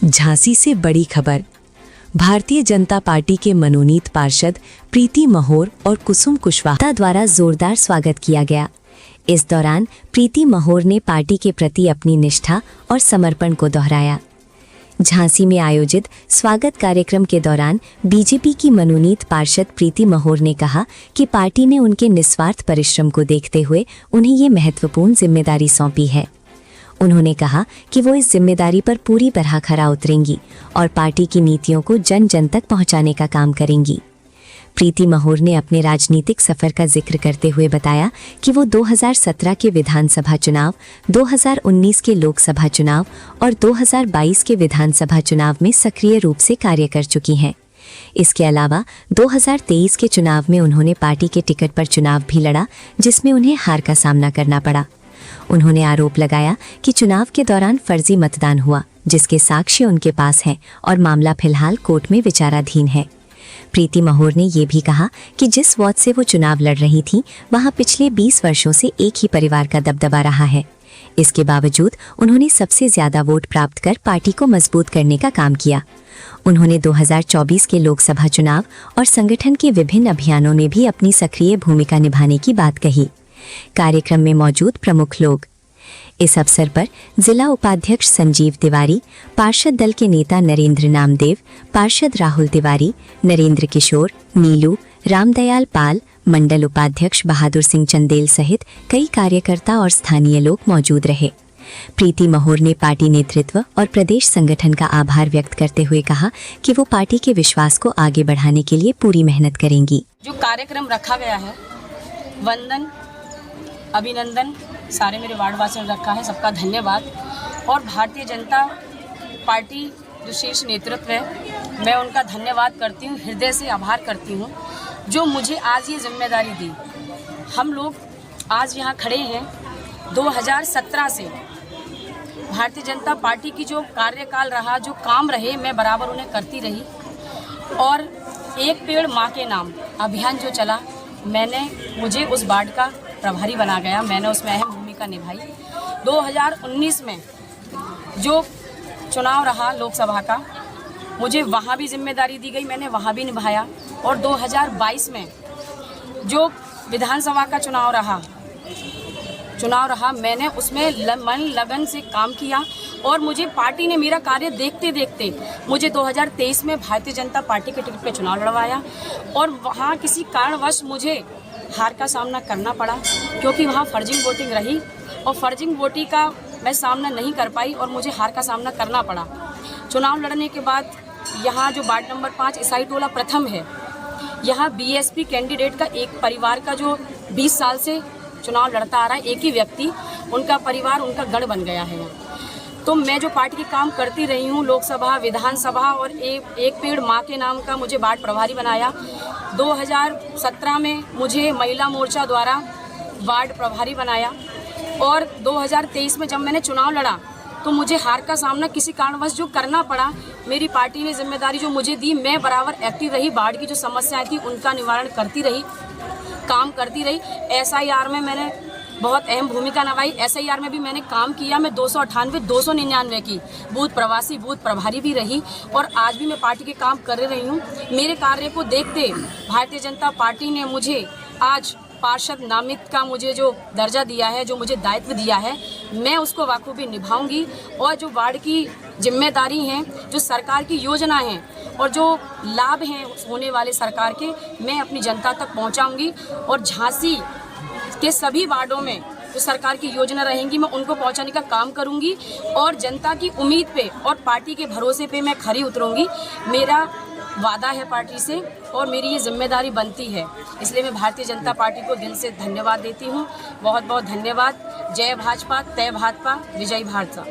झांसी से बड़ी खबर। भारतीय जनता पार्टी के मनोनीत पार्षद प्रीति महोर और कुसुम कुशवाहा द्वारा जोरदार स्वागत किया गया। इस दौरान प्रीति महोर ने पार्टी के प्रति अपनी निष्ठा और समर्पण को दोहराया। झांसी में आयोजित स्वागत कार्यक्रम के दौरान बीजेपी की मनोनीत पार्षद प्रीति महोर ने कहा कि पार्टी ने उनके निस्वार्थ परिश्रम को देखते हुए उन्हें ये महत्वपूर्ण जिम्मेदारी सौंपी है। उन्होंने कहा कि वो इस जिम्मेदारी पर पूरी तरह खरा उतरेंगी और पार्टी की नीतियों को जन जन तक पहुंचाने का काम करेंगी। प्रीति महोर ने अपने राजनीतिक सफर का जिक्र करते हुए बताया कि वो 2017 के विधानसभा चुनाव, 2019 के लोकसभा चुनाव और 2022 के विधानसभा चुनाव में सक्रिय रूप से कार्य कर चुकी हैं। इसके अलावा 2023 के चुनाव में उन्होंने पार्टी के टिकट पर चुनाव भी लड़ा, जिसमें उन्हें हार का सामना करना पड़ा। उन्होंने आरोप लगाया कि चुनाव के दौरान फर्जी मतदान हुआ, जिसके साक्ष्य उनके पास हैं और मामला फिलहाल कोर्ट में विचाराधीन है। प्रीति महोर ने ये भी कहा कि जिस वार्ड से वो चुनाव लड़ रही थीं, वहां पिछले 20 वर्षों से एक ही परिवार का दबदबा रहा है। इसके बावजूद उन्होंने सबसे ज्यादा वोट प्राप्त कर पार्टी को मजबूत करने का काम किया। उन्होंने 2024 के लोकसभा चुनाव और संगठन के विभिन्न अभियानों में भी अपनी सक्रिय भूमिका निभाने की बात कही। कार्यक्रम में मौजूद प्रमुख लोग। इस अवसर पर जिला उपाध्यक्ष संजीव तिवारी, पार्षद दल के नेता नरेंद्र नामदेव, पार्षद राहुल तिवारी, नरेंद्र किशोर, नीलू, रामदयाल पाल, मंडल उपाध्यक्ष बहादुर सिंह चंदेल सहित कई कार्यकर्ता और स्थानीय लोग मौजूद रहे। प्रीति महोर ने पार्टी नेतृत्व और प्रदेश संगठन का आभार व्यक्त करते हुए कहा कि वो पार्टी के विश्वास को आगे बढ़ाने के लिए पूरी मेहनत करेंगी। जो कार्यक्रम रखा गया है, वंदन, अभिनंदन, सारे मेरे वार्डवासियों ने रखा है, सबका धन्यवाद। और भारतीय जनता पार्टी जो शीर्ष नेतृत्व है, मैं उनका धन्यवाद करती हूँ, हृदय से आभार करती हूँ, जो मुझे आज ये जिम्मेदारी दी। हम लोग आज यहाँ खड़े हैं 2017 से। भारतीय जनता पार्टी की जो कार्यकाल रहा, जो काम रहे, मैं बराबर उन्हें करती रही। और एक पेड़ माँ के नाम अभियान जो चला, मुझे उस वार्ड का प्रभारी बना गया, मैंने उसमें अहम भूमिका निभाई। 2019 में जो चुनाव रहा लोकसभा का, मुझे वहाँ भी जिम्मेदारी दी गई, मैंने वहाँ भी निभाया। और 2022 में जो विधानसभा का चुनाव रहा, मैंने उसमें मन लगन से काम किया। और मुझे पार्टी ने मेरा कार्य देखते देखते मुझे 2023 में भारतीय जनता पार्टी के टिकट पे चुनाव लड़वाया। और वहाँ किसी कारणवश मुझे हार का सामना करना पड़ा, क्योंकि वहाँ फर्जिंग वोटिंग रही और फर्जिंग वोटिंग का मैं सामना नहीं कर पाई और मुझे हार का सामना करना पड़ा। चुनाव लड़ने के बाद यहाँ जो वार्ड नंबर 5 ईसाई टोला प्रथम है, यहाँ बीएसपी कैंडिडेट का एक परिवार का जो 20 साल से चुनाव लड़ता आ रहा है, एक ही व्यक्ति, उनका परिवार, उनका गढ़ बन गया है। तो मैं जो पार्टी के काम करती रही हूँ, लोकसभा, विधानसभा, और एक पेड़ माँ के नाम का मुझे वार्ड प्रभारी बनाया। 2017 में मुझे महिला मोर्चा द्वारा वार्ड प्रभारी बनाया। और 2023 में जब मैंने चुनाव लड़ा तो मुझे हार का सामना किसी कारणवश जो करना पड़ा, मेरी पार्टी ने जिम्मेदारी जो मुझे दी, मैं बराबर एक्टिव रही, वार्ड की जो समस्याएं थी उनका निवारण करती रही, काम करती रही। SIR में मैंने बहुत अहम भूमिका निभाई। SIR में भी मैंने काम किया। मैं 298, 299 की बूथ प्रवासी, बूथ प्रभारी भी रही। और आज भी मैं पार्टी के काम कर रही हूँ। मेरे कार्य को देखते भारतीय जनता पार्टी ने मुझे आज पार्षद नामित का मुझे जो दर्जा दिया है, जो मुझे दायित्व दिया है, मैं उसको बखूबी निभाऊंगी। और जो वार्ड की जिम्मेदारी हैं, जो सरकार की योजना है और जो लाभ हैं होने वाले सरकार के, मैं अपनी जनता तक पहुंचाऊंगी। और झांसी के सभी वार्डों में जो सरकार की योजना रहेंगी, मैं उनको पहुंचाने का काम करूंगी। और जनता की उम्मीद पे और पार्टी के भरोसे पे मैं खरी उतरूंगी। मेरा वादा है पार्टी से और मेरी ये जिम्मेदारी बनती है, इसलिए मैं भारतीय जनता पार्टी को दिल से धन्यवाद देती हूँ। बहुत बहुत धन्यवाद। जय भाजपा, तय भाजपा, विजय भारत।